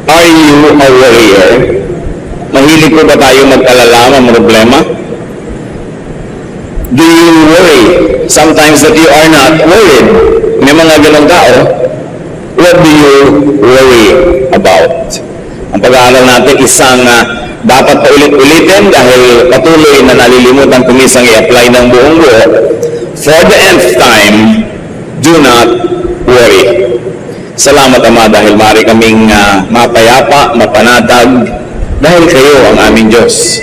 Are you a warrior? Mahilig ko ba tayo mag-alala ng problema? Do you worry sometimes that you are not worried? May mga ganong tao. What do you worry about? Ang pag-aaral natin isang dapat paulit-ulitin dahil patuloy na nalilimutan kumisang i-apply ng buong buo. For the nth time, do not worry. Salamat Ama dahil maaari kaming mapayapa, mapanatag dahil kayo ang aming Diyos.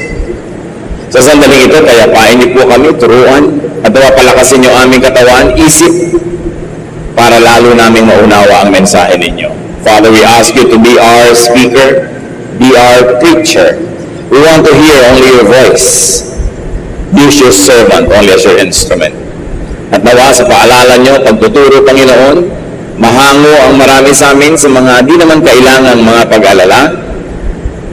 Sa sandaling ito, payapain niyo po kami, turuan at palakasin niyo aming katawan, isip para lalo naming maunawa ang mensahe ninyo. Father, we ask you to be our speaker, be our preacher. We want to hear only your voice. Use your servant only as your instrument. At nawa sa paalala nyo, pagtuturo Panginoon, mahango ang marami sa amin sa mga di naman kailangang mga pag-alala.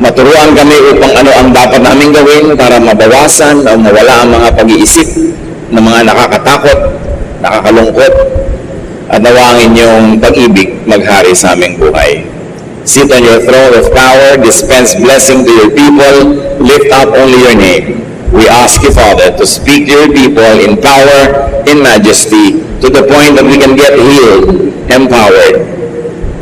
Maturuan kami upang ano ang dapat namin gawin para mabawasan o mawala ang mga pag-iisip ng mga nakakatakot, nakakalungkot, at nawa ang inyong pag-ibig maghari sa aming buhay. Sit on your throne of power, dispense blessing to your people, lift up only your name. We ask you, Father, to speak to your people in power, in majesty, to the point that we can get healed, empowered.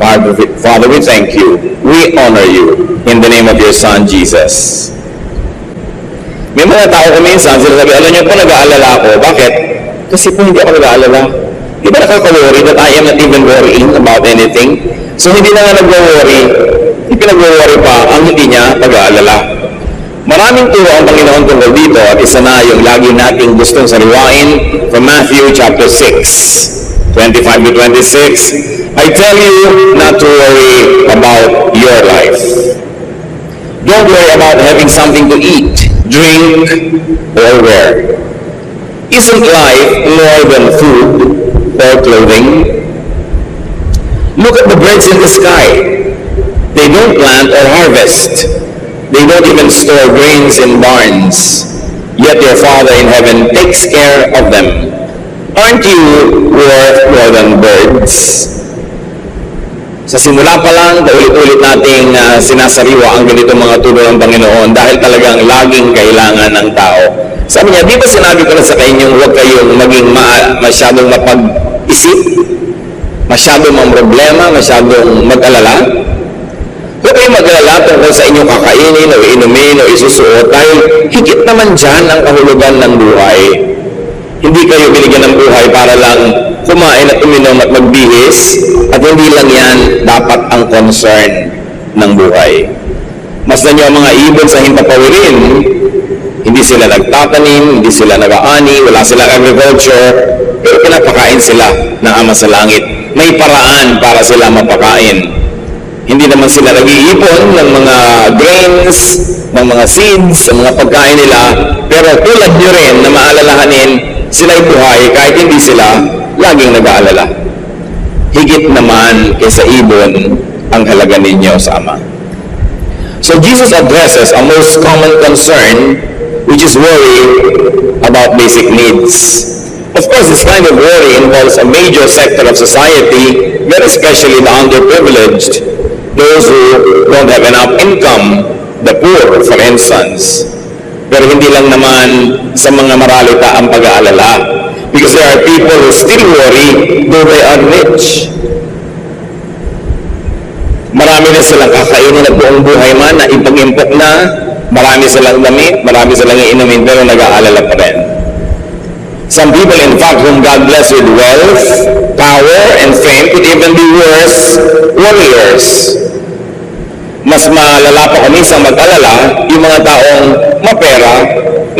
Father, we thank you. We honor you in the name of your Son, Jesus. May mga tao kung minsan, sila sabi, alam niyo po, nag-aalala ako. Bakit? Kasi po hindi ako nag-aalala. Di ba nakaka-worry that I am not even worrying about anything? So hindi na nga nag-worry, hindi pinag-worry pa ang hindi niya nag-aalala. Maraming turo ang Panginoon tungkol dito at isa na yung lagi nating gustong sariwain from Matthew chapter 6, 25 to 26. I tell you not to worry about your life. Don't worry about having something to eat, drink, or wear. Isn't life more than food or clothing? Look at the birds in the sky. They don't plant or harvest. They don't even store grains in barns. Yet your Father in heaven takes care of them. Aren't you worth more than birds? Sa simula pa lang, paulit-ulit nating sinasariwa ang ganitong mga turo ng Panginoon dahil talagang laging kailangan ng tao. Sabi niya, di ba sinabi ko na sa kanyang huwag kayong maging masyadong mapag-isip, masyadong problema, masyadong mag-alala? Huwag kayong mag-alala tungkol sa inyong kakainin o inumin o isusuot dahil higit naman dyan ang kahulugan ng buhay. Hindi kayo binigyan ng buhay para lang kumain at uminom at magbihis at hindi lang yan dapat ang concern ng buhay. Masdan nyo ang mga ibon sa himpapawirin, hindi sila nagtatanim, hindi sila nag-aani, wala silang agriculture, pero pinapakain sila ng Ama sa Langit. May paraan para sila mapakain. Hindi naman sila nag-iipon ng mga grains, ng mga seeds, ng mga pagkain nila, pero tulad nyo rin na maalalahanin, sila'y buhay kahit hindi sila laging nag-aalala. Higit naman kaysa ibon ang halaga ninyo sa Ama. So Jesus addresses a most common concern, which is worry about basic needs. Of course, this kind of worry involves a major sector of society, very especially the underprivileged, those who don't have enough income, the poor, for instance. Pero hindi lang naman sa mga maralita ang pag-aalala. Because there are people who still worry though they are rich. Marami na silang kakainin at buong buhay man na ipag-impok na, marami silang damit, marami silang iinumin, pero nag-aalala pa rin. Some people, in fact, whom God bless with wealth, power, and fame could even be worse warriors. Mas malala pa kami sa mag-alala yung mga taong mapera,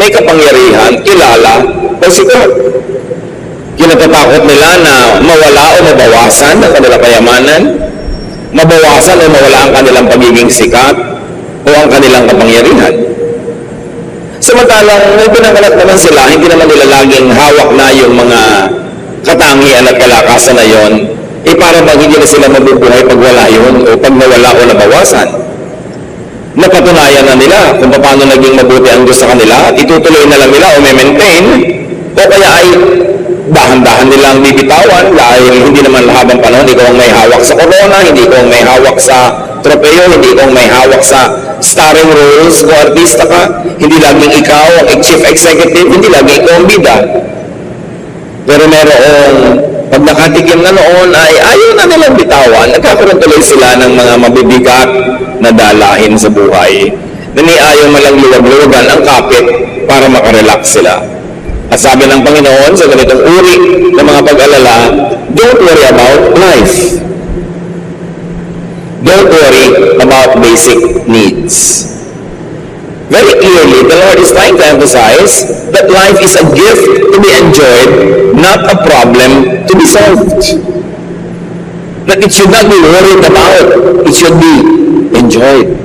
may kapangyarihan, kilala, o sikat. Kinatatakot nila na mawala o mabawasan ang kanilang kayamanan, mabawasan o mawala ang kanilang pagiging sikat o ang kanilang kapangyarihan. Samantalang may pinangalat naman sila, hindi naman nila laging hawak na yung mga katangian at kalakasan na yon, para bang hindi na sila mabubuhay pag wala yun o pag nawala o nabawasan. Napatunayan na nila kung paano naging mabuti ang Diyos sa kanila at itutuloy na lang nila o may maintain o kaya ay dahan-dahan nilang bibitawan dahil hindi naman habang panahon ikaw ang may hawak sa corona, hindi ikaw ang may hawak sa tropeo, hindi ikaw may hawak sa starring roles kung artista ka, hindi laging ikaw ang chief executive, hindi laging ikaw ang bida. Pero merong, pag nakatikim na noon ay ayaw na nilang bitawan, nagkakaroon tuloy sila ng mga mabibigat na dalahin sa buhay. Nani ayaw malang luwag-luwagan ang kapit para makarelax sila. At sabi ng Panginoon sa ganitong uri ng mga pag-alala, don't worry about life. Don't worry about basic needs. Very clearly, the Lord is trying to emphasize that life is a gift to be enjoyed, not a problem to be solved. That it should not be worried about, it should be enjoyed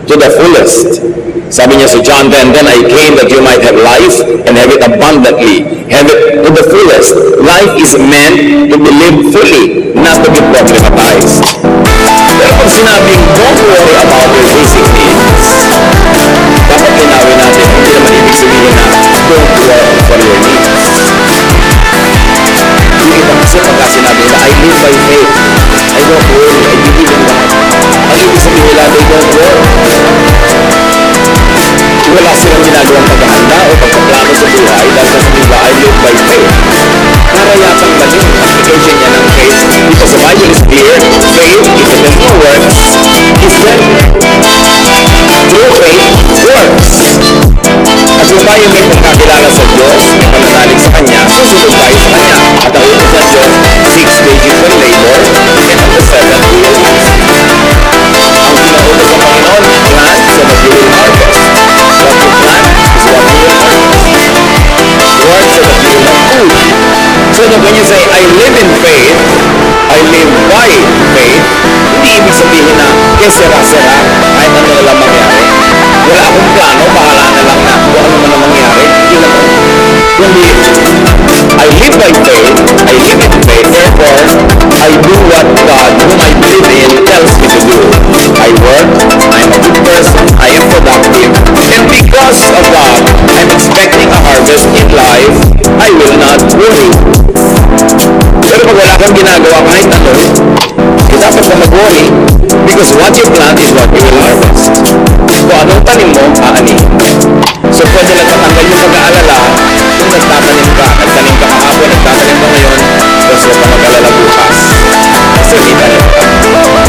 to the fullest. Sabi niya sa John 10:10, I came that you might have life and have it abundantly, have it to the fullest. Life is meant to be lived fully, not to be problematized. Pero pag sinabing, don't worry about your basic needs, dapat linawin natin, hindi naman ibig sabihin na don't worry for your needs. Yung iba kasi pagka sinabi na, I live by faith, I don't worry, I believe in God. Ang ibig sabihin nila, they don't worry. Wala silang ginagawang paghahanda o pagpaplano sa buhay dahil sasabihin ba, I live by faith. Para yatang mali ang application niya ng faith. Because the Bible is clear, faith, if it has no works, is dead. True faith works. At kung tayo may pagkakilala sa Diyos, may pananalig sa Kanya, susunod tayo sa Kanya. At ang utos ng Diyos, 6 wages for labor, and on the 7th we will rest. Ang pinautos ng Panginoon, plant so that you will harvest. What you plant is what you will harvest. Work so that you will have food. So that when you say, I live in faith, I live by faith, hindi ibig sabihin na, sira-sira, kahit ano na lang mangyari. Wala akong plano, bahala na lang na kung ano man ang mangyari. Yun naman. Kundi, I live by faith, I live in faith, therefore, I do what God, whom I believe in, tells me to do. I work, I'm a good person, I am productive, and because of that, I'm expecting a harvest in life, I will not worry. Pero pag wala kang ginagawa kahit ano, dapat ka mag-worry because what you plant is what you will harvest. Kung anong tanim mo, aanin. So pwede lang matanggal yung pag-aalala kung nagtatanim ka kahapon, nagtatanim ka ngayon, tapos huwag ka mag-alala bukas. Kasi may tanim ka.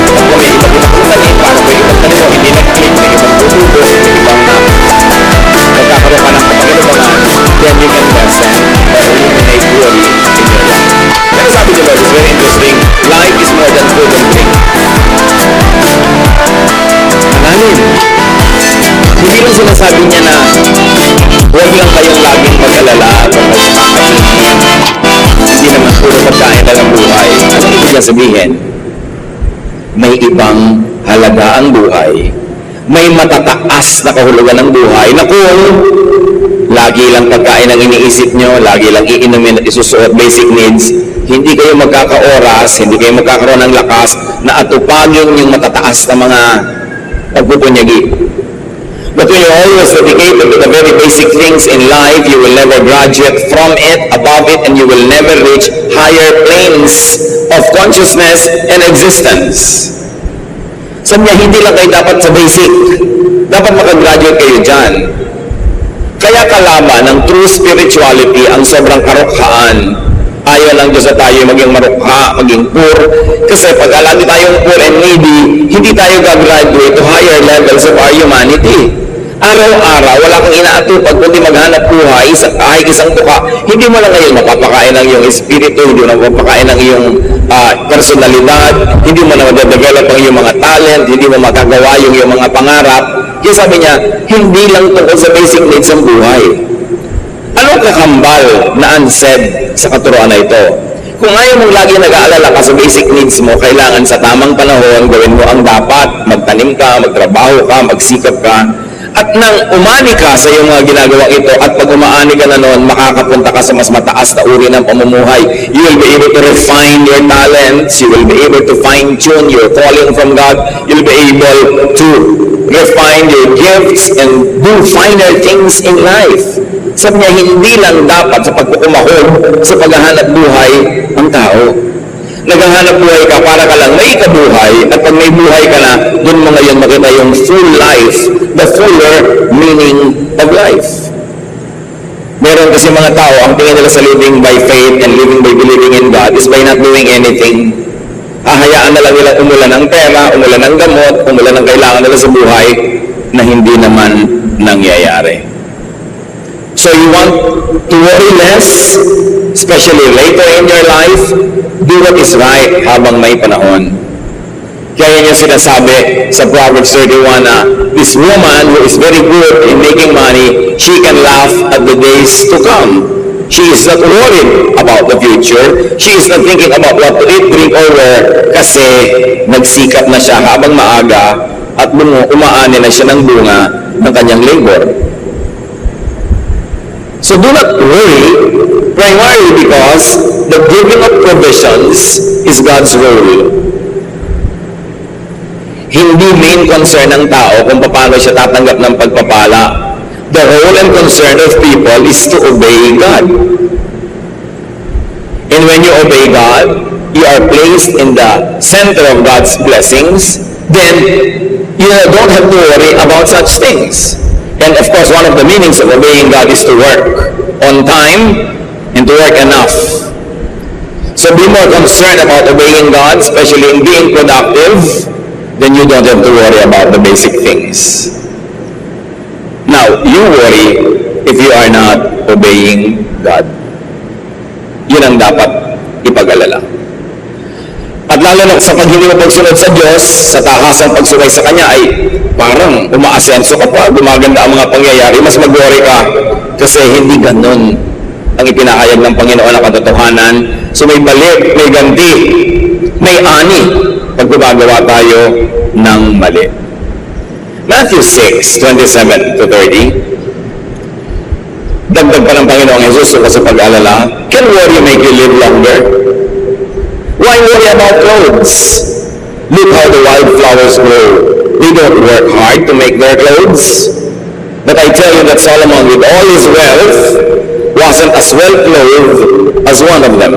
At kung may ibang tanim, paano may ibang tanim mo, hindi nag-click, may ibang tutubo, ibang magkakaroon ka ng kapaginabangan, then you can lessen or eliminate worry in your life. Pero sabi ni Lord, it's very interesting, life is more than food and drink. Analin. Hindi lang sinasabi niya na huwag lang kayong laging mag-alala at mag-pakainin. Hindi naman puro pagkain lang ang buhay. Ano ibig niya sabihin? May ibang halaga ang buhay. May matataas na kahulugan ng buhay na kung lagi lang pagkain ang iniisip nyo, lagi lang iinumin at isusuot basic needs, hindi kayo magkaka-oras, hindi kayo magkakaroon ng lakas na atupagin yung matataas na mga pagpupunyagi. But when you always dedicate to the very basic things in life, you will never graduate from it, above it, and you will never reach higher planes of consciousness and existence. Sabi niya, hindi lang kayo dapat sa basic. Dapat makagraduate kayo dyan. Kaya kalaban ng true spirituality ang sobrang karukhaan. Ayaw lang Diyos na tayo maging marukha, maging poor. Kasi pag alagi tayong poor and needy, hindi tayo gagraduate to higher levels of our humanity. Araw-araw, wala kang inaatupag kundi maghanap buhay sa kahit isang tuka. Hindi mo lang ngayon mapapakain ng iyong espiritu, hindi mo lang mapapakain ng iyong personalidad, hindi mo na mag-develop ang iyong mga talent, hindi mo magagawa yung iyong mga pangarap. Kaya sabi niya, hindi lang tungkol sa basic needs ng buhay. Anong kakambal na unsaid sa katuruan na ito? Kung ayaw mong lagi nag-aalala ka sa basic needs mo, kailangan sa tamang panahon, gawin mo ang dapat, magtanim ka, magtrabaho ka, magsikap ka, at nang umani ka sa iyong mga ginagawang ito, at pag umaani ka na noon, makakapunta ka sa mas mataas na uri ng pamumuhay. You will be able to refine your talents, you will be able to fine-tune your calling from God, you'll be able to refine your gifts and do finer things in life. Sabi niya, hindi lang dapat sa pagkukumahog sa paghahanap buhay ang tao. Naghahanap buhay ka para ka lang may kabuhay, at pag may buhay ka na, Doon mo ngayon makita yung full life, the fuller meaning of life. Meron kasi mga tao, ang tingin nila sa living by faith and living by believing in God is by not doing anything. Hahayaan na lang nila umulan ng pera, umulan ng gamot, umulan ng kailangan nila sa buhay na hindi naman nangyayari. So you want to worry less, especially later in your life, do what is right habang may panahon. Kaya niya sinasabi sa Proverbs 31 na this woman who is very good in making money, she can laugh at the days to come. She is not worried about the future. She is not thinking about what to eat, drink, or wear kasi nagsikap na siya habang maaga at umaani na siya ng bunga ng kanyang labor. So do not worry, primarily because the giving of provisions is God's role. Hindi main concern ng tao kung paano siya tatanggap ng pagpapala. The role and concern of people is to obey God. And when you obey God, you are placed in the center of God's blessings, then you don't have to worry about such things. And of course, one of the meanings of obeying God is to work on time and to work enough. So be more concerned about obeying God, especially in being productive, then you don't have to worry about the basic things. Now, you worry if you are not obeying God. Yun ang dapat ipag-alala. At lalo na sa pag hindi mo pagsunod sa Diyos, sa tahasang pagsuway sa Kanya ay parang umaasenso ka pa, gumaganda ang mga pangyayari, mas mag-worry ka kasi hindi ganun ang ipinahayag ng Panginoon na katotohanan. So may balik, may ganti, may ani pag gumagawa tayo ng mali. Matthew 6:27 to 30. Dagdag pa ng Panginoong Jesus sa pag-alala, can worry make you live longer? Why worry about clothes? Look how the wildflowers grow. They don't work hard to make their clothes. But I tell you that Solomon, with all his wealth, wasn't as well clothed as one of them.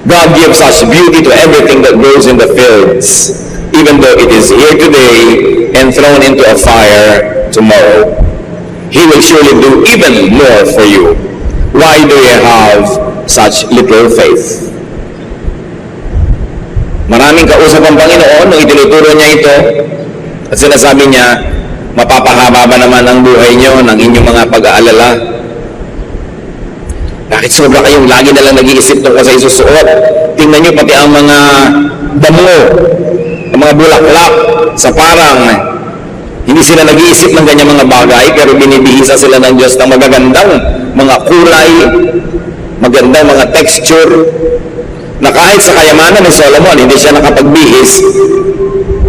God gives such beauty to everything that grows in the fields, even though it is here today and thrown into a fire tomorrow. He will surely do even more for you. Why do you have such little faith? Maraming kausap ang Panginoon nung itinuturo niya ito at sinasabi niya, mapapahaba ba naman ang buhay niyo ng inyong mga pag-aalala? Bakit sobra kayong lagi na lang nag-iisip tungkol sa isusuot? Tingnan niyo pati ang mga damo, ang mga bulaklak sa parang. Hindi sila nag-iisip ng ganyang mga bagay, pero binibihisa sila ng Diyos ng magagandang mga kulay, magandang mga texture, na kahit sa kayamanan ni Solomon, hindi siya nakapagbihis,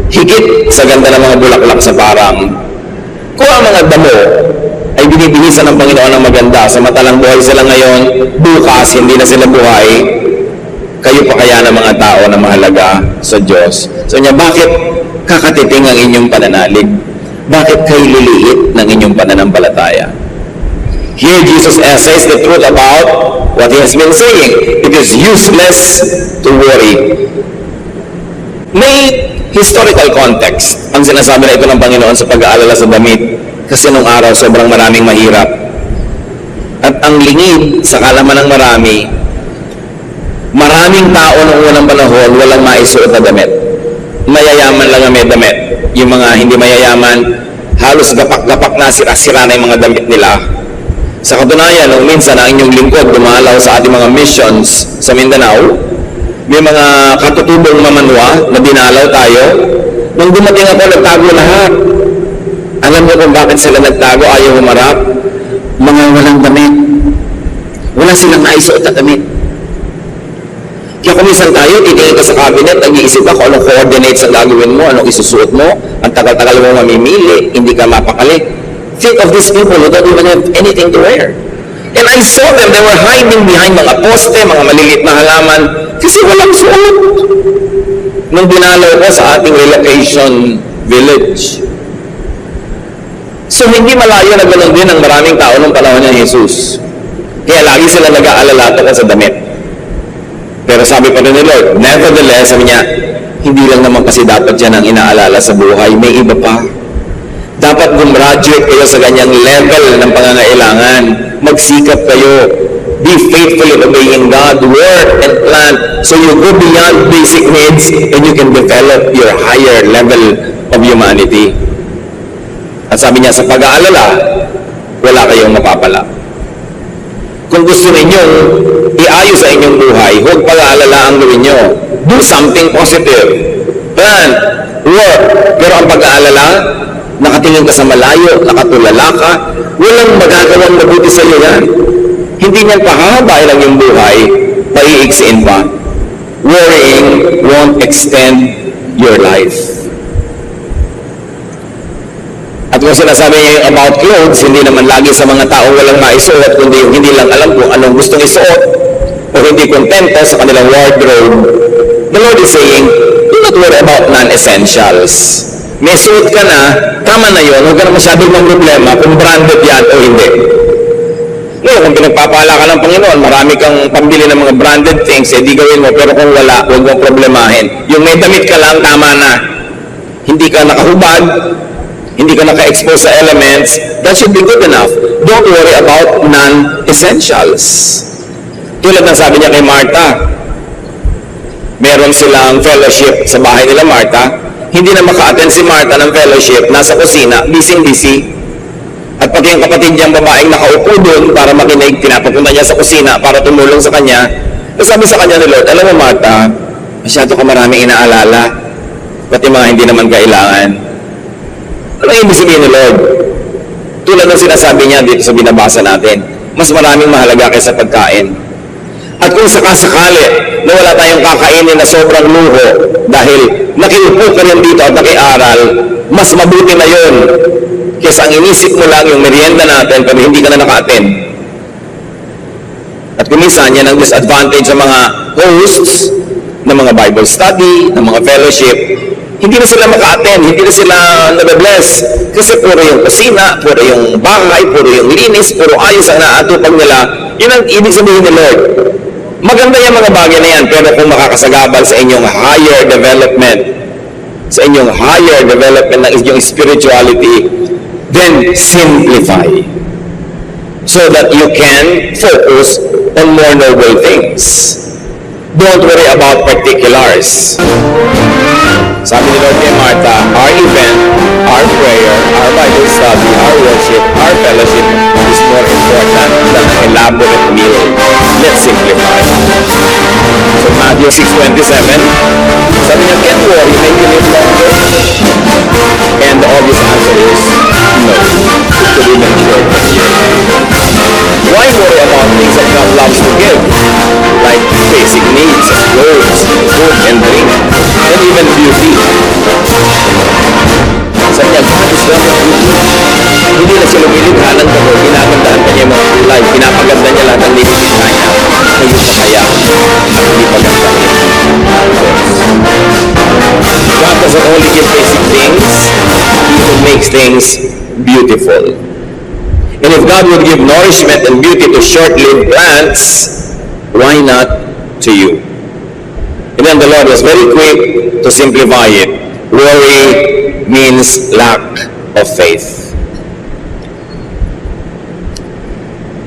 higit sa ganda ng mga bulaklak sa parang. Kung ang mga damo ay binibihisan ng Panginoon ng maganda, sa matalang buhay sila ngayon, bukas hindi na sila buhay, kayo pa kaya ng mga tao na mahalaga sa Diyos. So niya, bakit kakatiting ang inyong pananalig? Bakit kayo liliit ng inyong pananampalataya? Here Jesus says the truth about what He has been saying. It is useless to worry. May historical context ang sinasabi na ito ng Panginoon sa pag-aalala sa damit. Kasi nung araw sobrang maraming mahirap. At ang lingid sa kalaman ng maraming tao noong unang panahon walang maisuot na damit. Mayayaman lang ang may damit. Yung mga hindi mayayaman, halos gapak-gapak na sira-sira na yung mga damit nila. Sa katunayan, nung minsan ang inyong lingkod dumalaw sa ating mga missions sa Mindanao, may mga katutubong mamanwa na dinalaw tayo. Nung dumating ako, nagtago lahat. Alam mo kung bakit sila nagtago, ayaw humarap? Mga walang damit. Wala silang naisuot na damit. Kaya kung minsan tayo, titingin ka sa cabinet, nag-iisip ka kung anong coordinates ang gagawin mo, anong isusuot mo, ang tagal-tagal mo mamimili, hindi ka mapakali. Think of these people who don't even have anything to wear. And I saw them, they were hiding behind mga poste, mga maliliit na halaman, kasi walang suot. Nung dinalaw ko sa ating relocation village. So hindi malayo na ganoon din ang maraming tao nung panahon ni Jesus. Kaya lagi sila nag-aalala tungkol sa damit. Pero sabi pa rin ni Lord, nevertheless, sabi niya, hindi lang naman kasi dapat yan ang inaalala sa buhay, may iba pa. Dapat gumraduate kayo sa ganyang level ng pangangailangan. Magsikap kayo. Be faithful in obeying God, work and plan, so you go beyond basic needs and you can develop your higher level of humanity. At sabi niya, sa pag-aalala, wala kayong mapapala. Kung gusto ninyong iayos sa inyong buhay, huwag pag-aalala ang gawin nyo. Do something positive. Plan, work. Pero ang pag-aalala, nakatingin ka sa malayo, nakatulala ka, walang magagawang mabuti sa iyo yan. Hindi niyan pahabain lang yung buhay, paiiksiin pa. Worrying won't extend your life. At kung sinasabi niya yung about clothes, hindi naman lagi sa mga taong walang maisuot, kundi yung hindi lang alam kung anong gustong isuot o hindi kontento sa kanilang wardrobe. The Lord is saying, do not worry about non-essentials. May suot ka na, tama na yun, huwag ka na masyadong ng problema kung branded yan o hindi. No, kung pinagpapala ka ng Panginoon, marami kang pambili ng mga branded things, di gawin mo, pero kung wala, huwag mong problemahin. Yung may damit ka lang, tama na. Hindi ka nakahubad, hindi ka naka-expose sa elements, that should be good enough. Don't worry about non-essentials. Tulad ng sabi niya kay Martha, meron silang fellowship sa bahay nila Martha, hindi na maka-attend si Martha ng fellowship, nasa kusina, busy-busy. At pati yung kapatid niyang babaeng nakaupo doon para makinig, pinapapunta niya sa kusina para tumulong sa kanya. Sabi sa kanya ni Lord, alam mo Martha, masyado ka maraming inaalala, pati mga hindi naman kailangan. Ano yung ibig sabihin ni Lord? Tulad ng sinasabi niya dito sa binabasa natin, mas maraming mahalaga kaysa pagkain. At kung sakasakali na wala tayong kakainin na sobrang luho dahil nakiupo ka rin dito at nakiaral, mas mabuti na yun kaysa ang inisip mo lang yung merienda natin pero hindi ka na naka-attend. At kuminsan yan ang disadvantage sa mga hosts ng mga Bible study, ng mga fellowship. Hindi na sila maka-attend, hindi na sila nabe-bless. Kasi puro yung kusina, puro yung bahay, puro yung linis, puro ayos ang naatupag nila. Yun ang ibig sabihin ni Lord. Maganda yung mga bagay na yan, pero kung makakasagabal sa inyong higher development, ng inyong spirituality, then simplify. So that you can focus on more noble things. Don't worry about particulars. Sabi ni Lord kay Martha, our event, our prayer, our Bible study, our worship, our fellowship is more important than an elaborate meal. Let's simplify. So Matthew 6:27, sabi niya, can't worry, make you live longer. And the obvious answer is, no. It could even short this year. Why worry about things that God loves to give? Like basic needs, clothes, food and drink, and even beauty. Sabi niya, God is God of beauty. Hindi na siya lumilikha ng tabo, ginagandahan pa niya yung mga kulay, pinapaganda niya lahat ng nilikha niya. Hindi pa kaya, hindi paganda niya. God doesn't only give basic things, He makes things beautiful. And if God would give nourishment and beauty to short-lived plants, why not to you? And then the Lord was very quick to simplify it. Worry means lack of faith.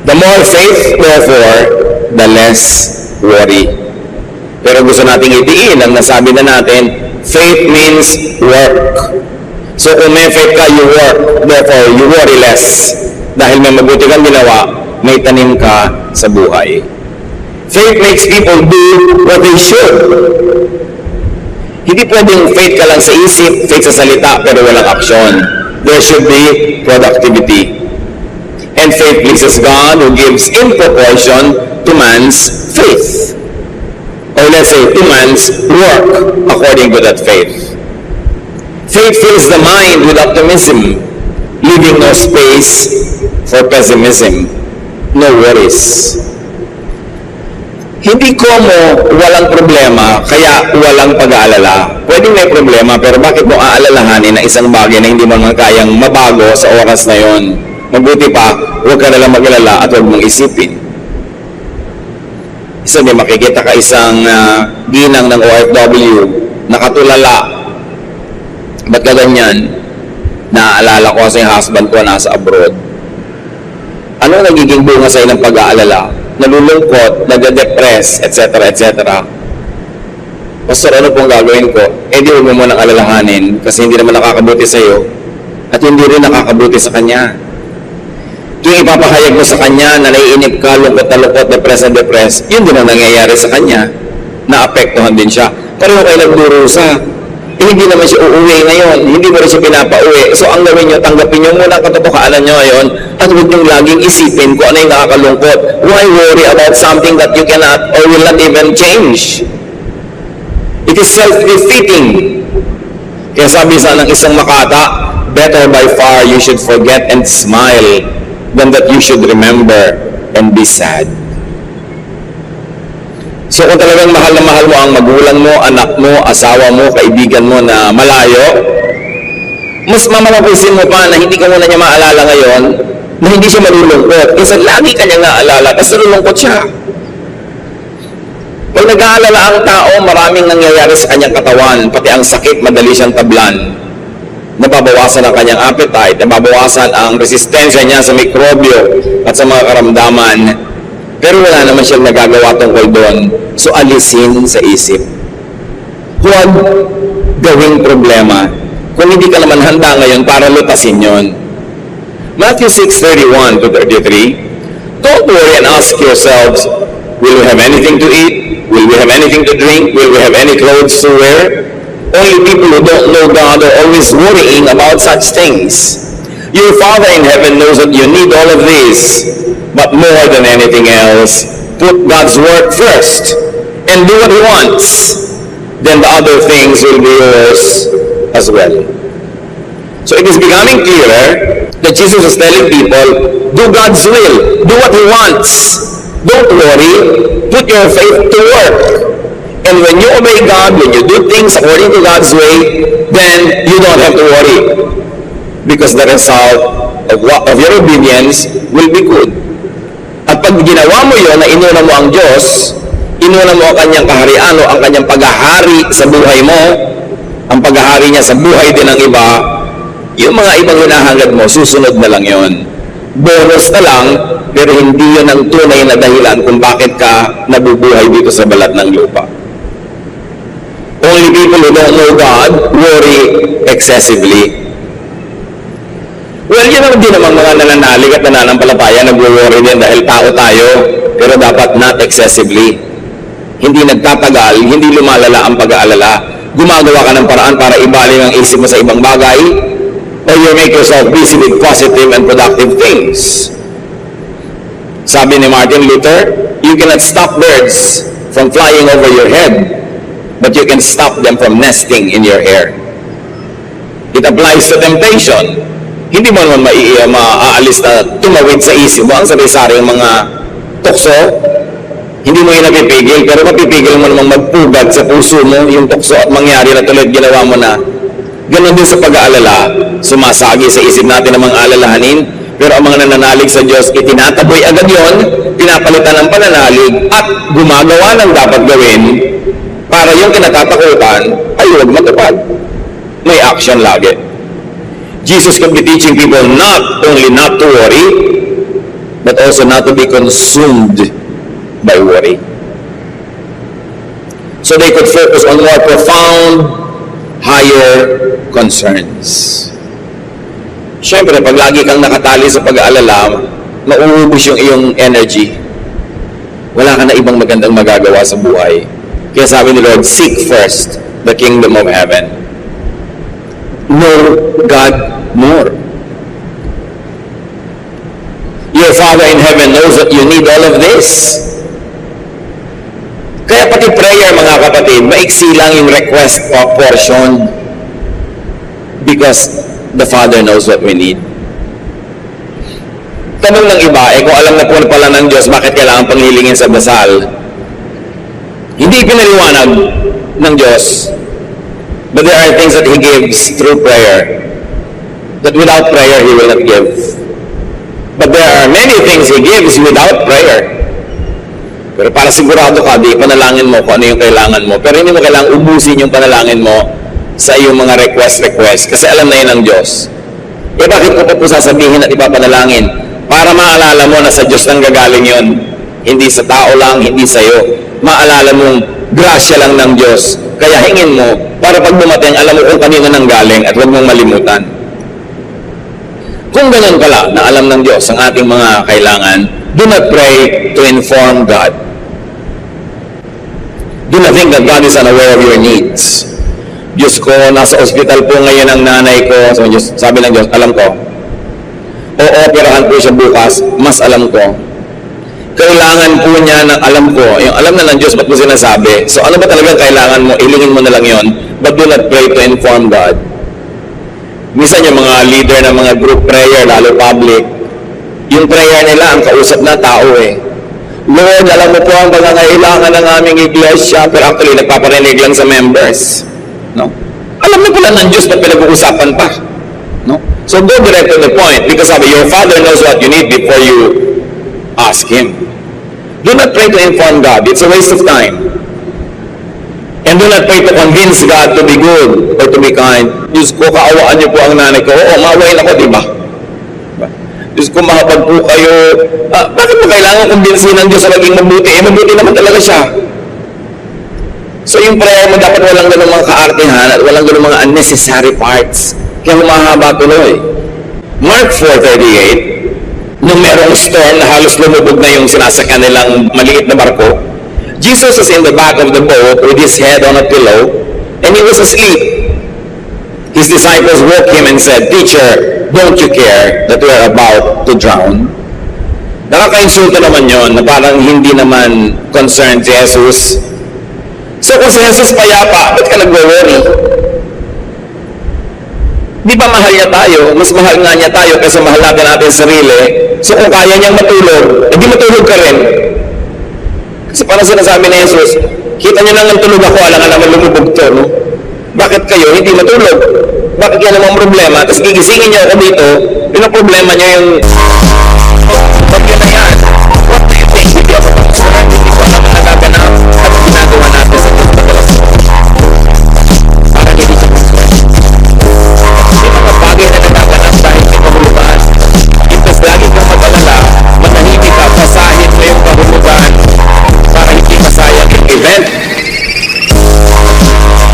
The more faith, therefore, the less worry. Pero gusto nating itiin ang nasabi na natin, faith means work. So kung may faith ka, you work. Therefore, you worry less. Dahil may mabuti kang ginawa, may tanim ka sa buhay. Faith makes people do what they should. Hindi pwedeng faith ka lang sa isip, faith sa salita, pero walang aksyon. There should be productivity. And faith pleases God who gives in proportion to man's faith. Or let's say, to man's work according to that faith. Faith fills the mind with optimism, leaving no space for pessimism, no worries. Hindi ko walang problema, kaya walang pag-aalala. Pwedeng may problema, pero bakit mo aalalahanin na isang bagay na hindi mo naman kayang mabago sa oras na yon? Mabuti pa, huwag ka nalang mag-alala at huwag mong isipin. Isa din, makikita ka isang ginang ng OFW nakatulala. Ba't ka ganyan? Naaalala ko kasi yung husband ko nasa abroad. Ano nagiging bunga sa'yo ng pag-aalala? Nalulungkot, nag-depress, etc. etc. Pastor, ano pong gagawin ko? Eh di huwag mo munang alalahanin kasi hindi naman nakakabuti sa'yo at hindi rin nakakabuti sa kanya. Tuwing ipapahayag mo sa kanya na naiinip ka, lungkot na lungkot, depress, yun din ang nangyayari sa kanya. Naapektuhan din siya. Pero kayo nagdurusa. Hindi naman siya uuwi ngayon. Hindi mo rin siya pinapauwi. So ang gawin nyo, tanggapin nyo muna ang katotohanan nyo ngayon at huwag nyo laging isipin kung ano yung nakakalungkot. Why worry about something that you cannot or will not even change? It is self-defeating. Kaya sabi sa ng isang makata, better by far you should forget and smile than that you should remember and be sad. So kung talagang mahal na mahal mo ang magulang mo, anak mo, asawa mo, kaibigan mo na malayo, mas mamapapansin mo pa na hindi ka muna niya maalala ngayon, na hindi siya malulungkot. Kasi lagi ka niya naalala kasi nalulungkot siya. Pag nag-aalala ang tao, maraming nangyayari sa kanyang katawan, pati ang sakit, madali siyang tablan. Nababawasan ang kanyang appetite, nababawasan ang resistensya niya sa mikrobyo at sa mga karamdaman. Pero wala naman siyang nagagawa tungkol doon. So alisin sa isip. Huwag gawing problema kung hindi ka naman handa ngayon para lutasin yon. Matthew 6:31 to 33. Don't worry and ask yourselves, will we have anything to eat? Will we have anything to drink? Will we have any clothes to wear? Only people who don't know God are always worrying about such things. Your Father in heaven knows that you need all of these. But more than anything else, put God's work first and do what He wants. Then the other things will be yours as well. So it is becoming clearer that Jesus is telling people, do God's will, do what He wants. Don't worry, put your faith to work. And when you obey God, when you do things according to God's way, then you don't have to worry. Because the result of your obedience will be good. At pag ginawa mo yun, na inuna mo ang Diyos, inuna mo ang kanyang kaharian o ang kanyang paghahari sa buhay mo, ang paghahari niya sa buhay din ng iba, yung mga ibang hinahangad mo, susunod na lang yon. Bonus na lang, pero hindi yun ang tunay na dahilan kung bakit ka nabubuhay dito sa balat ng lupa. Only people who don't know God worry excessively. Well, yun naman din naman mga nananalig at nananampalataya, nag-worry din dahil tao tayo, pero dapat not excessively. Hindi nagtatagal, hindi lumalala ang pag-aalala. Gumagawa ka ng paraan para ibaling ang isip mo sa ibang bagay, or you make yourself busy with positive and productive things. Sabi ni Martin Luther, you cannot stop birds from flying over your head, but you can stop them from nesting in your hair. It applies to temptation. Hindi mo naman maaalis na tumawid sa isip mo ang sari-saring mga tukso. Hindi mo yun napipigil, pero mapipigil mo namang magpugad sa puso mo yung tukso at mangyari na tulad ginawa mo na. Ganon din sa pag-aalala, sumasagi sa isip natin ang mga alalahanin, pero ang mga nananalig sa Diyos, itinataboy agad yon, pinapalitan ng pananalig, at gumagawa ng dapat gawin para yung kinatatakutan ay huwag matupad. May action lagi. Jesus could be teaching people not only not to worry, but also not to be consumed by worry. So they could focus on more profound, higher concerns. Siyempre, pag lagi kang nakatali sa pag-aalala, mauubos yung iyong energy. Wala ka na ibang magandang magagawa sa buhay. Kaya sabi ni Lord, seek first the kingdom of heaven. Know God more. Your Father in heaven knows that you need all of this. Kaya pati prayer, mga kapatid, maiksi lang yung request portion because the Father knows what we need. Tanong ng iba, kung alam na po pala ng Diyos, bakit kailangan panghilingin sa dasal? Hindi pinaliwanag ng Diyos. But there are things that He gives through prayer that without prayer He will not give. But there are many things He gives without prayer. Pero para sigurado ka, di panalangin mo kung ano yung kailangan mo. Pero hindi mo kailangang ubusin yung panalangin mo sa iyong mga request. Kasi alam na yun ng Diyos. Eh bakit ko pa po sasabihin at ipapanalangin? Para maalala mo na sa Diyos lang gagaling yun. Hindi sa tao lang, hindi sa iyo. Maalala mong grasya lang ng Diyos. Kaya hingin mo, para pag dumating, alam mo kung kanino nang galing at huwag mong malimutan. Kung ganun pala na alam ng Diyos ang ating mga kailangan, do not pray to inform God. Do not think that God is unaware of your needs. Diyos ko, nasa ospital po ngayon ang nanay ko. So, sabi ng Diyos, alam ko. O-operahan po siya bukas, mas alam ko. Kailangan po niya ng alam ko. Yung alam na ng Diyos, ba't mo sinasabi? So, ano ba talagang kailangan mo? Ilingin mo na lang yon. But do not pray to inform God. Minsan yung mga leader ng mga group prayer, lalo public, yung prayer nila, ang kausap na tao eh. Lord, alam mo po ang pangangailangan ng aming iglesia, pero actually, nagpaparinig lang sa members. No? Alam mo pala ng Diyos na pinag-uusapan pa. No? So, go direct to the point, because sabi, your Father knows what you need before you ask Him. Do not pray to inform God. It's a waste of time. And do not pray to convince God to be good or to be kind. Diyos ko, kaawaan niyo po ang nanay ko. Oo, maawain ako, di ba? Diyos ko, mahapag po kayo. Bakit mo kailangan kumbinsin ng Diyos na maging mabuti? Eh, mabuti naman talaga siya. So, yung prayer mo, dapat walang ganun mga kaartehan at walang ganun mga unnecessary parts. Kaya humahaba tuloy. Mark 4:38, nung merong storm na halos lumubog na yung sinasakyan nilang maliit na barko, Jesus was in the back of the boat with his head on a pillow, and he was asleep. His disciples woke him and said, Teacher, don't you care that we are about to drown? Nakaka-insulto naman yon na parang hindi naman concerned si Jesus. So kung si Jesus payapa, ba't ka nag-worry? Di ba mahal niya tayo? Mas mahal nga niya tayo kaysa mahal natin natin sarili. So kung kaya niyang matulog, edi matulog ka rin. Kasi parang sinasabi ni Jesus, kita niyo lang ng tulog ako, alang naman lumubog to, no? Bakit kayo hindi matulog? Bakit yan namang problema? Tapos gigisingin niyo ako dito, yun ang problema niyo yung bagyo na yan. What do you think? Hindi ako concerned, hindi ko alam ang nagaganap at ginagawa natin sa Diyos madalas. Parang hindi siya concerned. Yung mga bagay na nagaganap dahil may kahulugan. Tapos lagi kang mag-alala, manahimik ka, basahin mo yung kahulugan para hindi masayang yung event.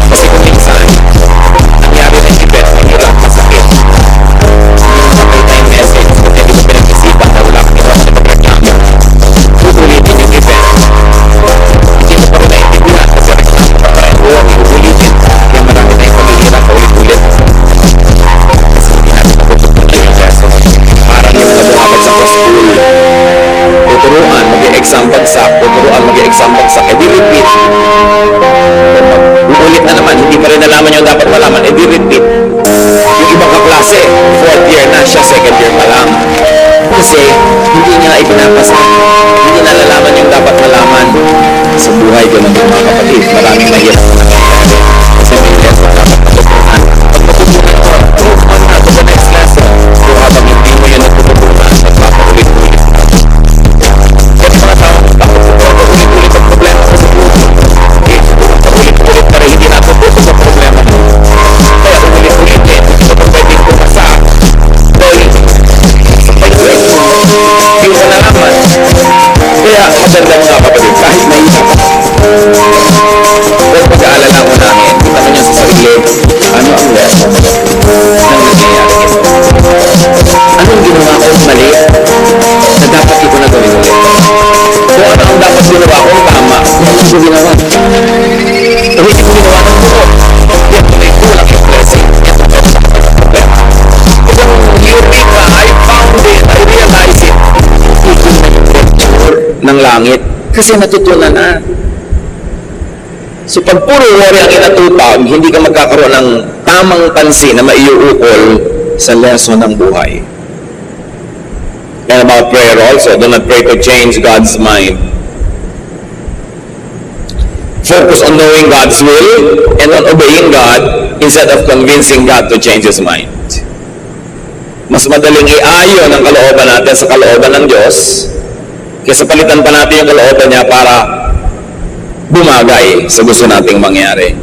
Kasi kung minsan, nangyari na yung event, mahirap, masakit. Yung sabay tayong message, kung hindi mo pinag-isipan na wala kang ginawa na pagreklamo, uulitin yung event. Hindi mo pa rin naintindihan kasi reklamo pa rin. Huwag uulitin. Kaya marami na yung pamihirap na ulit-ulit. Kasi hindi natin napupunta yung lesson. Parang yung nabuhabat sa school. Tuturuan, mag-i-exam bagsak. Tuturuan, mag-i-exam bagsak. E di repeat. Uulit na naman, hindi pa rin nalaman yung dapat malaman, e di repeat. Yung ibang kaklase, 4th year na siya, 2nd year pa lang. Kasi, hindi niya na ipinapasa. Hindi nalalaman yung dapat malaman. Sa buhay ko ng mga kapatid, maraming mahirap na nangyayari. Kasi may lesson dapat natutunan. Pag natutunan ko, move on na to the next lesson. Kung habang hindi mo yun natutunan, nagpapaulit-ulit na. Kaya mga tao, bakit ulit-ulit ang problema ko sa buhay? Ulit-ulit pa rin hindi natututo sa problema mo. Kaya ulit-ulit eh, hindi mo pwedeng pumasa. Dahil, hindi mo nalaman. Kaya maganda mga kapatid, kahit nahihirap ako. Pero pag-aalala mo namin, kita mo niya sa sarili, ano ang lesson ng nangyayari ito? Anong ginawa kong mali na dapat ito na gawin ulit? Kung ano ang dapat ginawa kong tama, hindi ko ginawa. Kung hindi ko ginawa ng buo, yan may kulang yung blessing. Yan ang problema. Kung Eureka, I found it, I realized it. Ito na yung lecture ng langit. Kasi natutunan na. So pag puro worry ang inatupag, hindi ka magkakaroon ng tamang pansin na maiuukol sa lesson ng buhay. And about prayer also, do not pray to change God's mind. Focus on knowing God's will and on obeying God instead of convincing God to change His mind. Mas madaling iayon ang kalooban natin sa kalooban ng Diyos Kaya palitan pa natin yung kalooban niya para bumagay sa gusto nating mangyari.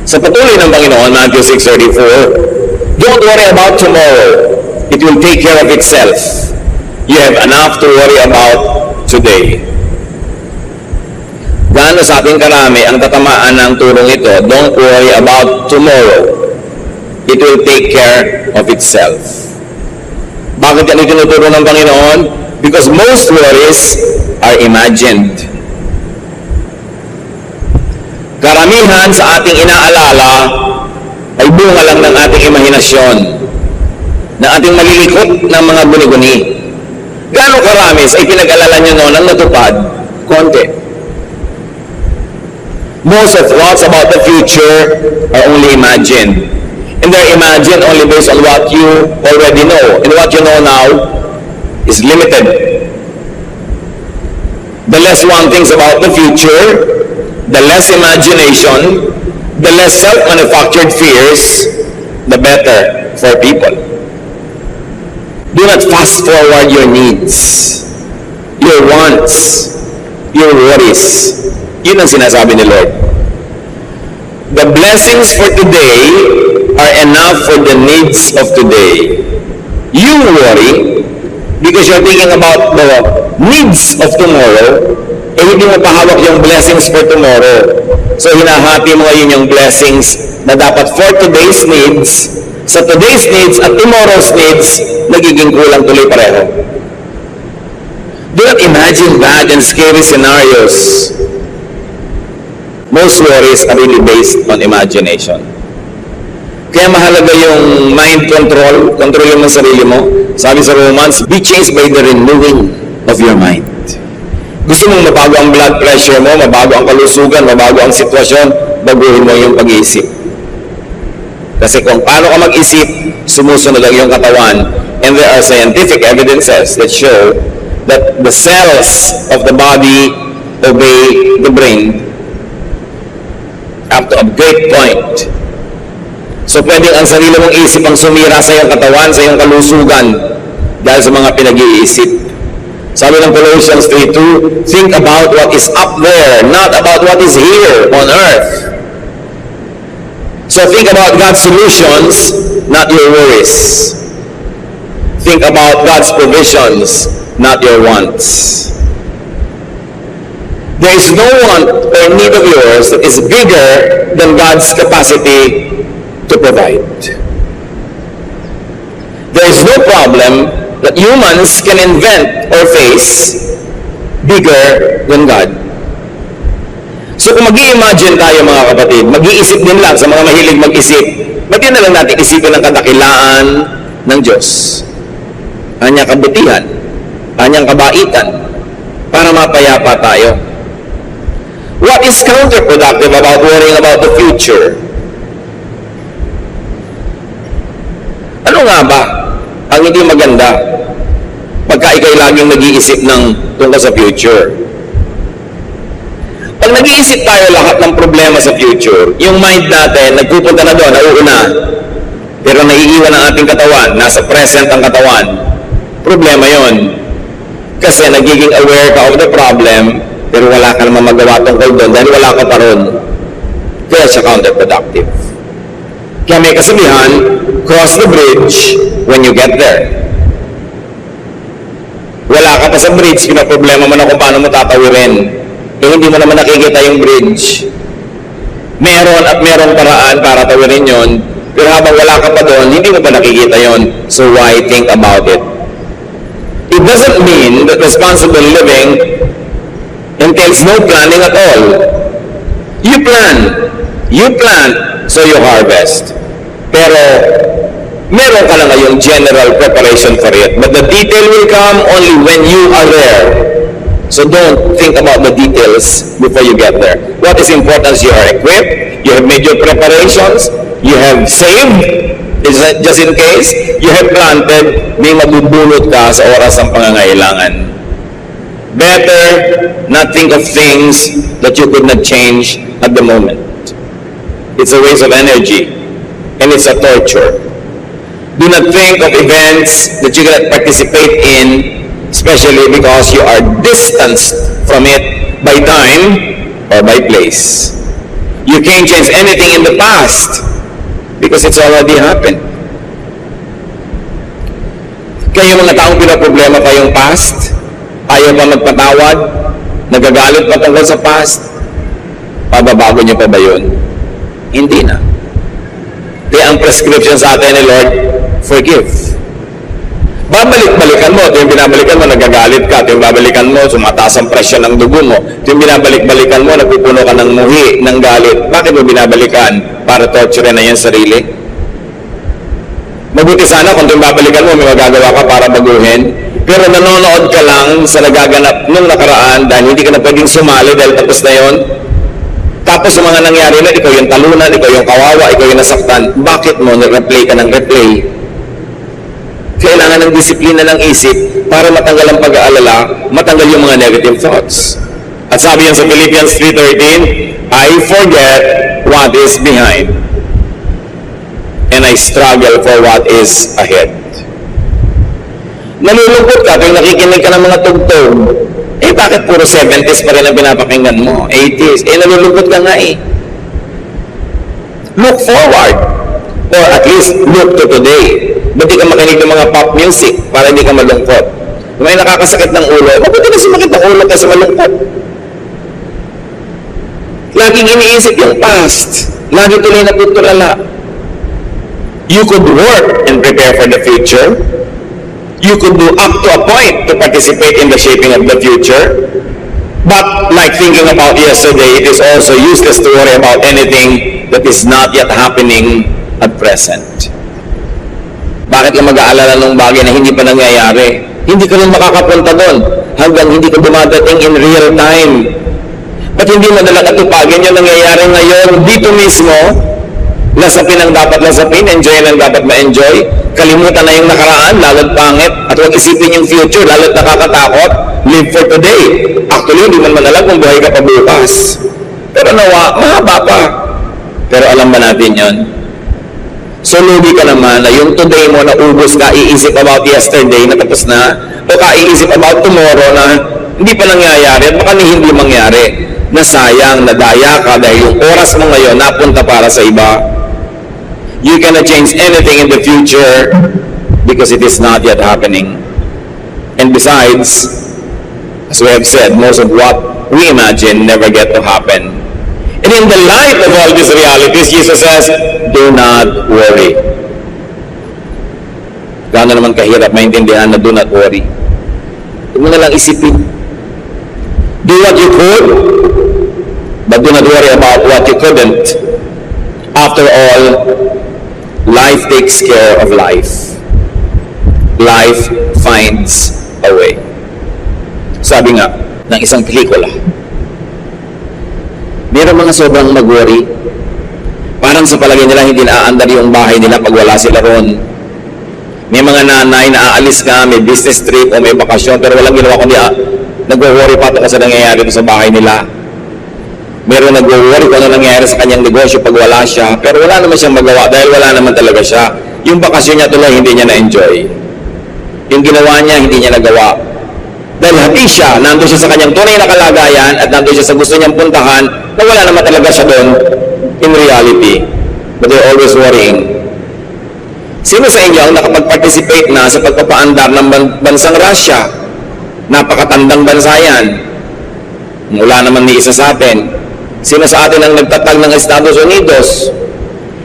Sa patuloy ng Panginoon, Matthew 6:34, don't worry about tomorrow. It will take care of itself. You have enough to worry about today. Gaano sa ating karami ang tatamaan ng turong ito, don't worry about tomorrow. It will take care of itself. Bakit yan itinuturo ng Panginoon? Because most worries are imagined. Karamihan sa ating inaalala ay bunga lang ng ating imahinasyon, ng ating malilikot ng mga guni-guni. Gaano karami sa ipinag-alala nyo noon ang natupad? Konti. Most of thoughts about the future are only imagined. And they're imagined only based on what you already know. And what you know now is limited. The less one thinks about the future, the less imagination, the less self-manufactured fears, the better for people. Do not fast forward your needs, your wants, your worries. Yun ang sinasabi ni Lord. The blessings for today are enough for the needs of today. You worry because you're thinking about the needs of tomorrow, eh hindi mo pahawak yung blessings for tomorrow. So hinahati mo ngayon yung blessings na dapat for today's needs, sa today's needs at tomorrow's needs, nagiging kulang tuloy pareho. Do not imagine bad and scary scenarios. Most worries are really based on imagination. Kaya mahalaga yung mind control, kontrolin mo sarili mo. Sabi sa Romans, be changed by the renewing of your mind. Gusto mong mabago ang blood pressure mo, mabago ang kalusugan, mabago ang sitwasyon, baguhin mo yung pag-iisip. Kasi kung paano ka mag-isip, sumusunod ang iyong katawan. And there are scientific evidences that show that the cells of the body obey the brain up to a great point. So pwedeng ang sarili mong isip ang sumira sa iyong katawan, sa iyong kalusugan, dahil sa mga pinag-iisip. Sabi ng Colossians 3:2, think about what is up there, not about what is here on earth. So think about God's solutions, not your worries. Think about God's provisions, not your wants. There is no want or need of yours that is bigger than God's capacity to provide. There is no problem that humans can invent or face bigger than God. So kung mag-i-imagine tayo mga kapatid, mag-iisip din lang sa mga mahilig mag-isip, ba't yun na lang natin isipin ang kadakilaan ng Diyos? Kanyang kabutihan, kanyang kabaitan, para mapayapa tayo. What is counterproductive about worrying about the future? Ano nga ba ang hindi maganda pagka ikay laging nag-iisip ng tungkol sa future? Pag nag-iisip tayo lahat ng problema sa future, yung mind natin, nagpupunta na doon, nauuna. Pero naiiwan ang ating katawan, nasa present ang katawan. Problema yon. Kasi nagiging aware ka of the problem, pero wala ka naman magawa tungkol doon dahil wala ka pa ron. Kaya siya counterproductive. Kaya may kasabihan, cross the bridge when you get there. Wala ka pa sa bridge, pinaproblema mo na kung paano mo tatawirin. Eh, hindi mo naman nakikita yung bridge. Meron at merong paraan para tawirin yon, pero habang wala ka pa doon, hindi mo pa nakikita yon. So why think about it? It doesn't mean that responsible living entails no planning at all. You plan, so you harvest. Pero meron ka na ngayong general preparation for it. But the detail will come only when you are there. So don't think about the details before you get there. What is important is you are equipped, you have made your preparations, you have saved, just in case, you have planted, may mabubunot ka sa oras ng pangangailangan. Better not think of things that you could not change at the moment. It's a waste of energy, and it's a torture. Do not think of events that you cannot participate in especially because you are distanced from it by time or by place. You can't change anything in the past because it's already happened. Kayo mga taong pinaproblema kayong past, ayaw pa magpatawad, nagagalit pa tungkol sa past, pababago niyo pa ba yun? Hindi na. Kaya ang prescription sa atin ni Lord, forgive. Babalik-balikan mo. Ito yung binabalikan mo, nagagalit ka. Ito yung babalikan mo, sumataas ang presyon ng dugo mo. Ito yung binabalik-balikan mo, nagpupuno ka ng muhi, ng galit. Bakit mo binabalikan? Para torture na yung sarili? Mabuti sana kung ito yung babalikan mo, may magagawa ka para baguhin. Pero nanonood ka lang sa nagaganap nung nakaraan dahil hindi ka na pwedeng sumali dahil tapos na yon. Tapos sa mga nangyari na, ikaw yung talunan, ikaw yung kawawa, ikaw yung nasaktan. Bakit mo nag-replay ka ng replay? Kailangan ng disiplina ng isip para matanggal ang pag-aalala, matanggal yung mga negative thoughts. At sabi yan sa Philippians 3:13, I forget what is behind and I struggle for what is ahead. Nalulungkot ka tuwing nakikinig ka ng mga tugtog. Eh bakit puro 70s pa rin ang pinapakinggan mo? 80s? Eh nalulungkot ka nga eh. Look forward. Or at least look to today. Ba't di ka makinig ng mga pop music para hindi ka malungkot? Kung may nakakasakit ng ulo, bakit na sumakit ng ulo kasi malungkot? Laging iniisip yung past. Lagi tuloy na putulala. You could work and prepare for the future. You could do up to a point to participate in the shaping of the future. But like thinking about yesterday, it is also useless to worry about anything that is not yet happening at present. Bakit lang mag-aalala ng bagay na hindi pa nangyayari? Hindi ka rin makakapunta doon hanggang hindi ka dumadating in real time. Ba't hindi madala katupagin yung nangyayari ngayon dito mismo? Lasapin ang dapat lasapin, enjoy ang dapat ma-enjoy. Kalimutan na yung nakaraan, lalo't pangit. At huwag isipin yung future, lalo't nakakatakot. Live for today. Actually, hindi man alam kung buhay ka pa bukas. Pero nawa, mahaba pa. Pero alam ba natin yon? So, lugi ka naman na yung today mo na ubos ka, iisip about yesterday na tapos na, o ka iisip about tomorrow na hindi pa nangyayari at baka hindi mangyari. Nasayang, nadaya ka dahil yung oras mo ngayon napunta para sa iba. You cannot change anything in the future because it is not yet happening. And besides, as we have said, most of what we imagine never get to happen. And in the light of all these realities, Jesus says, do not worry. Gaano naman kahirap maintindihan na do not worry. Huwag mo na lang isipin. Do what you could, but do not worry about what you couldn't. After all, life takes care of life. Life finds a way. Sabi nga ng isang pelikula, meron mga sobrang mag-worry. Parang sa palagay nila hindi naaandar yung bahay nila pag wala sila ron. May mga nanay na aalis ka, may business trip o may bakasyon, pero walang ginawa kundi nag-worry pa ito kasi nangyayari ito sa bahay nila. Meron nag-worry kung ano nangyayari sa kanyang negosyo pag wala siya, pero wala naman siyang magawa dahil wala naman talaga siya. Yung bakasyon niya tuloy, hindi niya na-enjoy. Yung ginawa niya, hindi niya nagawa. Dahil hati siya, nandun siya sa kanyang tunay na kalagayan at nandun siya sa gusto niyang puntahan na wala naman talaga siya doon in reality. But they're always worrying. Sino sa inyo ang nakapag-participate na sa pagpapaandar ng bansang Russia? Napakatandang bansa yan. Wala naman ni isa sa atin. Sino sa atin ang nagtatag ng Estados Unidos?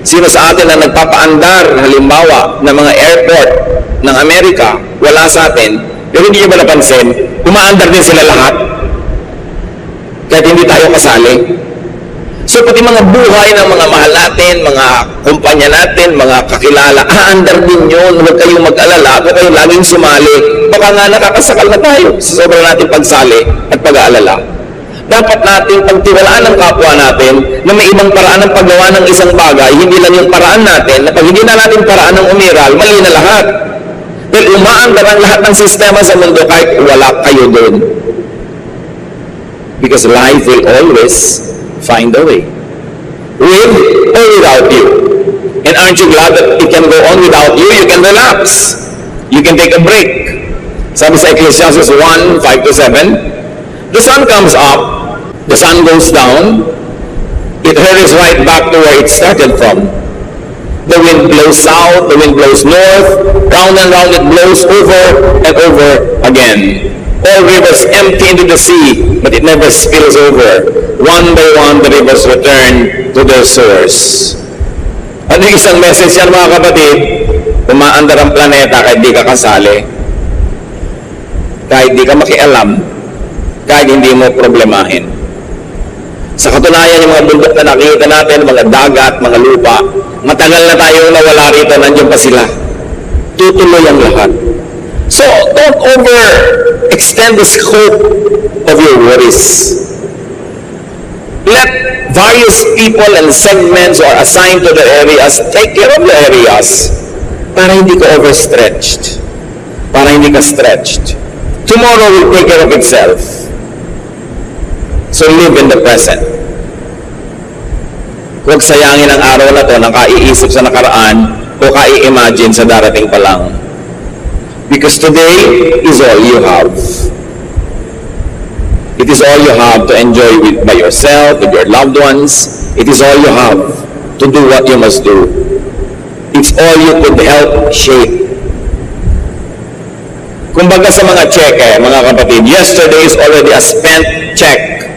Sino sa atin ang nagpapaandar, halimbawa, ng mga airport ng Amerika? Wala sa atin. Pero hindi nyo ba napansin, umaandar din sila lahat. Kahit hindi tayo kasali. So pati mga buhay ng mga mahal natin, mga kumpanya natin, mga kakilala, aandar din yun. Huwag kayong mag-alala, huwag kayong laging sumali. Baka nga nakakasakal na tayo sa sobrang natin pagsali at pag-aalala. Dapat natin pagtiwalaan ng kapwa natin na may ibang paraan ng paggawa ng isang bagay, hindi lang yung paraan natin, na pag hindi na natin paraan ng umiral, mali na lahat. Dahil umaandar ang lahat ng sistema sa mundo kahit wala kayo doon. Because life will always find a way. With or without you. And aren't you glad that it can go on without you? You can relax. You can take a break. Sabi sa Ecclesiastes 1, 5 to 7, the sun comes up, the sun goes down, it hurries right back to where it started from. The wind blows south, the wind blows north, round and round it blows over and over again. All rivers empty into the sea, but it never spills over. One by one, the rivers return to their source. Ano yung isang message yan, mga kapatid? Umaandar ang planeta kahit di ka kasali, kahit di ka makialam, kahit hindi mo problemahin. Sa katunayan, yung mga bundok na nakikita natin, mga dagat, mga lupa, matagal na tayong nawala rito, nandiyan pa sila. Tutuloy ang lahat. So, don't overextend the scope of your worries. Let various people and segments or assigned to the areas take care of the areas para hindi ka overstretched, para hindi ka stretched. Tomorrow will take care of itself. So live in the present. Huwag sayangin ang araw na to ng kaiisip sa nakaraan o kai-imagine sa darating pa lang. Because today is all you have. It is all you have to enjoy by yourself, with your loved ones. It is all you have to do what you must do. It's all you could help shape. Kumbaga sa mga cheque, mga kapatid, yesterday is already a spent check.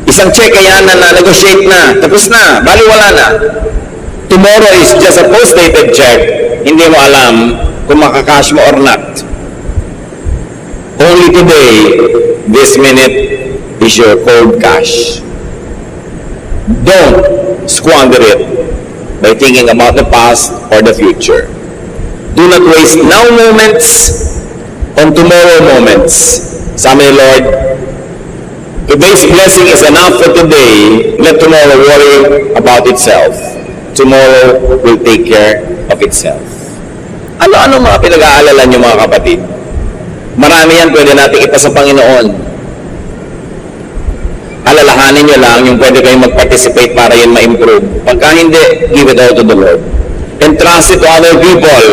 Isang cheque yan na na-negotiate na, tapos na, baliwala na. Tomorrow is just a post-dated check. Hindi mo alam kung makakash mo or not. Only today, this minute, is your cold cash. Don't squander it by thinking about the past or the future. Do not waste now moments on tomorrow moments. Sabi ni Lord, today's blessing is enough for today. Let tomorrow worry about itself. Tomorrow will take care of itself. Ano-ano mga pinag-aalala niyo, mga kapatid? Marami yan pwede natin ipasa Panginoon. Alalahanin niyo lang yung pwede kayong mag-participate para yun ma-improve. Pagka hindi, give it all to the Lord. Entrust it to other people.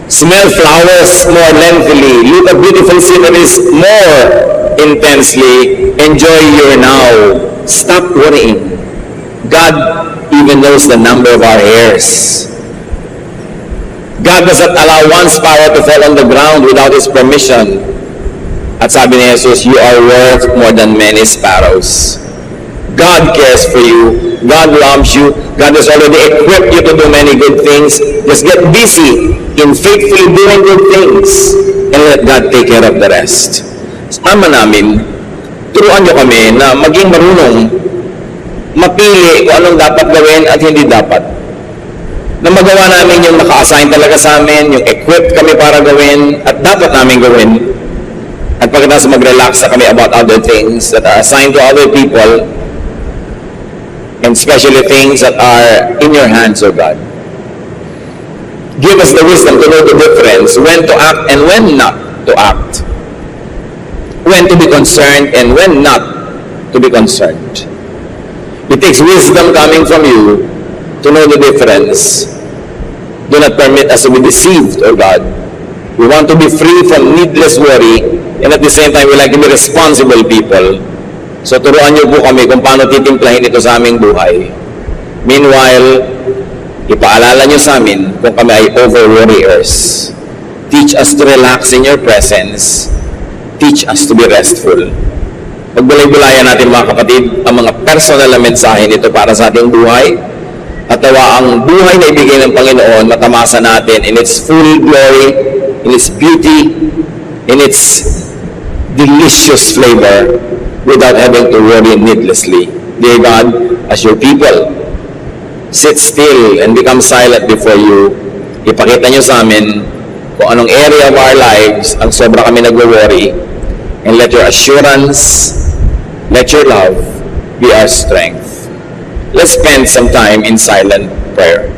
Smell flowers more lengthily. Look at beautiful sceneries more intensely. Enjoy your now. Stop worrying. God even knows the number of our hairs. God doesn't allow one sparrow to fall on the ground without His permission. At sabi ni Jesus, you are worth more than many sparrows. God cares for you. God loves you. God has already equipped you to do many good things. Just get busy in faithfully doing good things and let God take care of the rest. Ama namin, turuan niyo kami na maging marunong mapili kung anong dapat gawin at hindi dapat. Na magawa namin yung naka-assign talaga sa amin, yung equipped kami para gawin at dapat namin gawin. At pagkatapos mag-relax na kami about other things that are assigned to other people, and especially things that are in your hands, O God. Give us the wisdom to know the difference, when to act and when not to act. When to be concerned and when not to be concerned. It takes wisdom coming from you to know the difference. Do not permit us to be deceived, O God. We want to be free from needless worry, and at the same time, we like to be responsible people. So, turuan niyo po kami kung paano titimplahin ito sa aming buhay. Meanwhile, ipaalala niyo sa amin kung kami ay over-worriers. Teach us to relax in your presence. Teach us to be restful. Pagbulay-bulayan natin, mga kapatid, ang mga personal na mensahe nito para sa ating buhay. At tawa ang buhay na ibigay ng Panginoon, matamasa natin in its full glory, in its beauty, in its delicious flavor, without having to worry needlessly. Dear God, as your people sit still and become silent before you, ipakita nyo sa amin kung anong area of our lives ang sobra kami nagwo-worry, and let your assurance, let your love be our strength. Let's spend some time in silent prayer.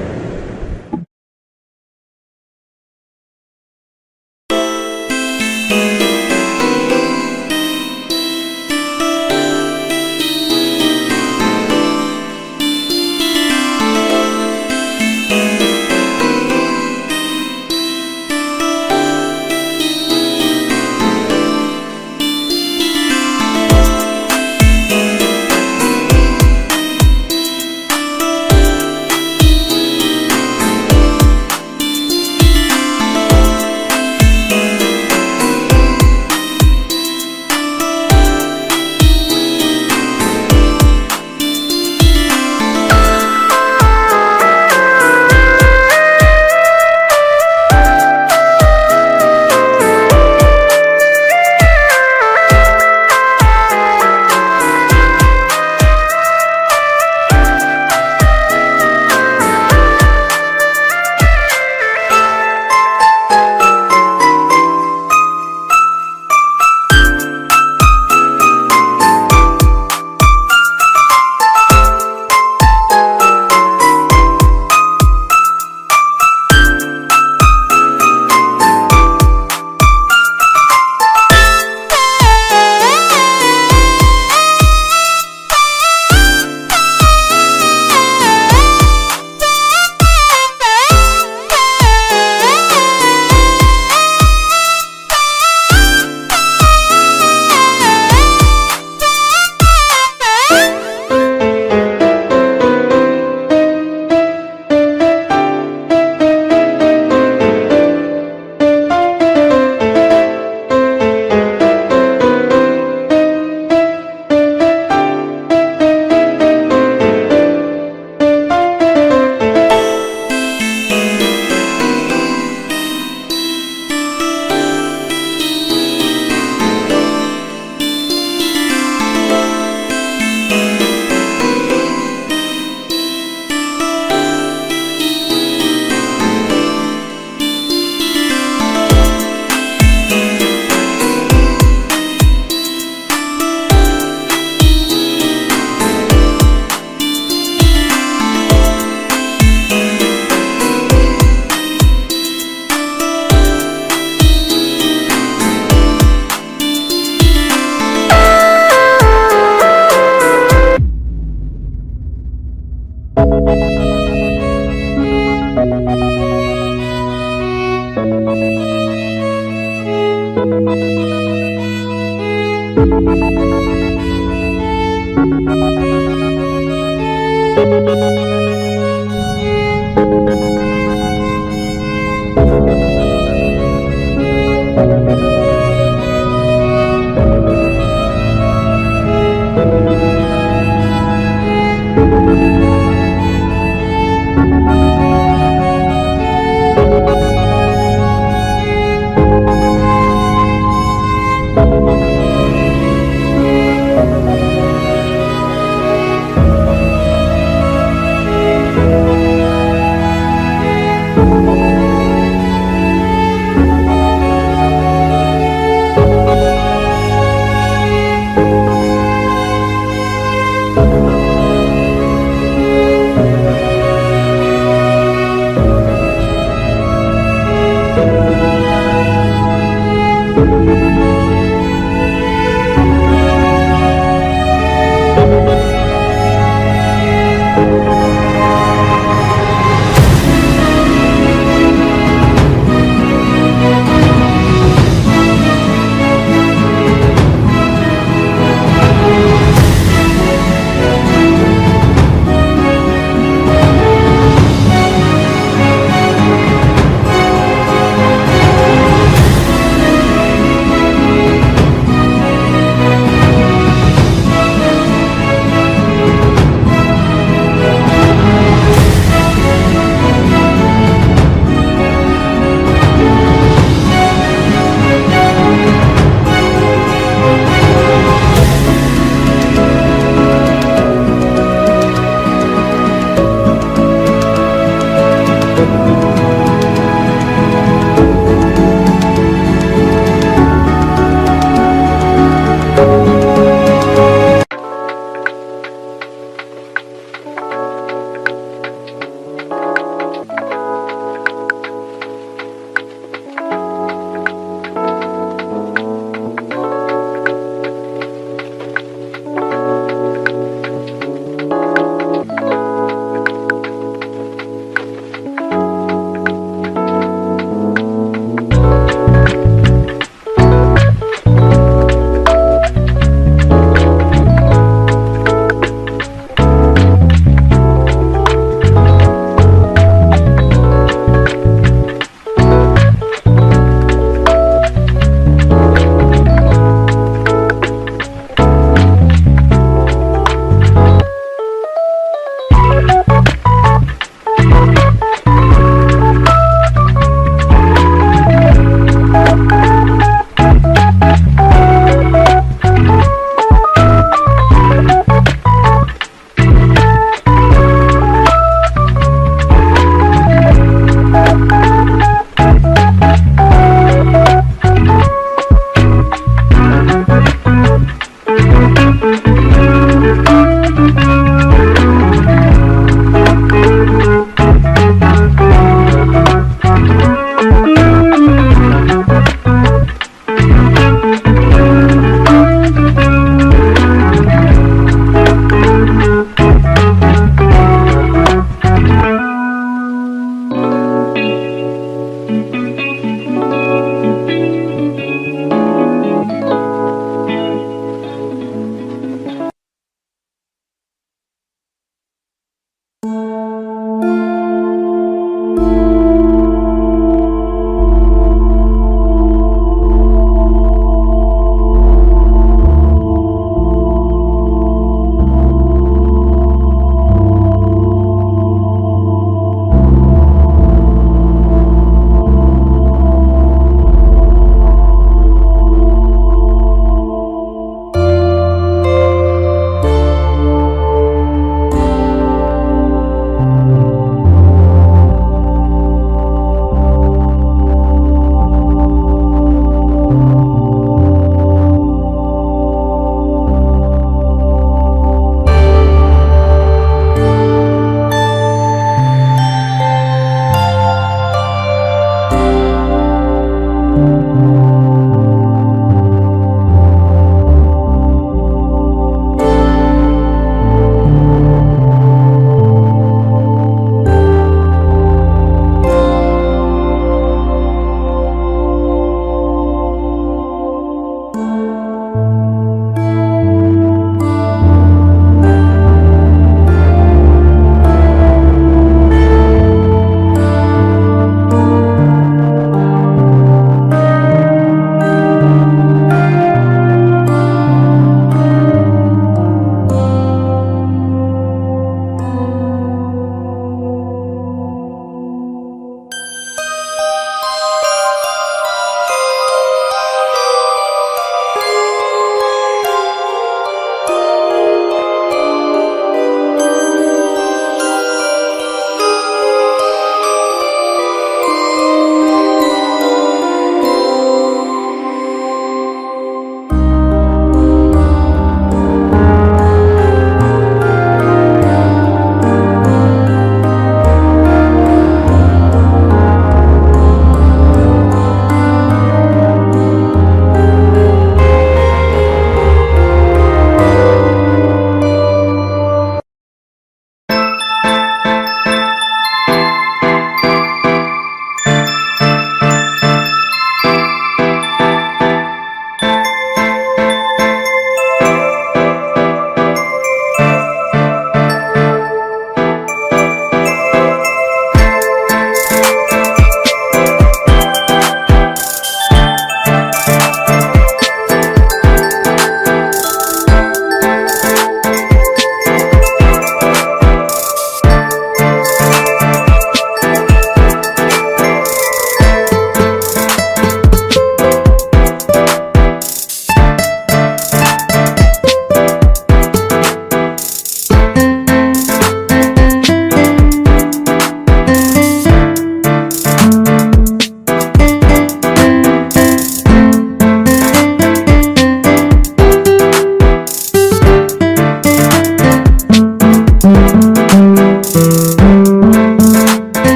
Thank you.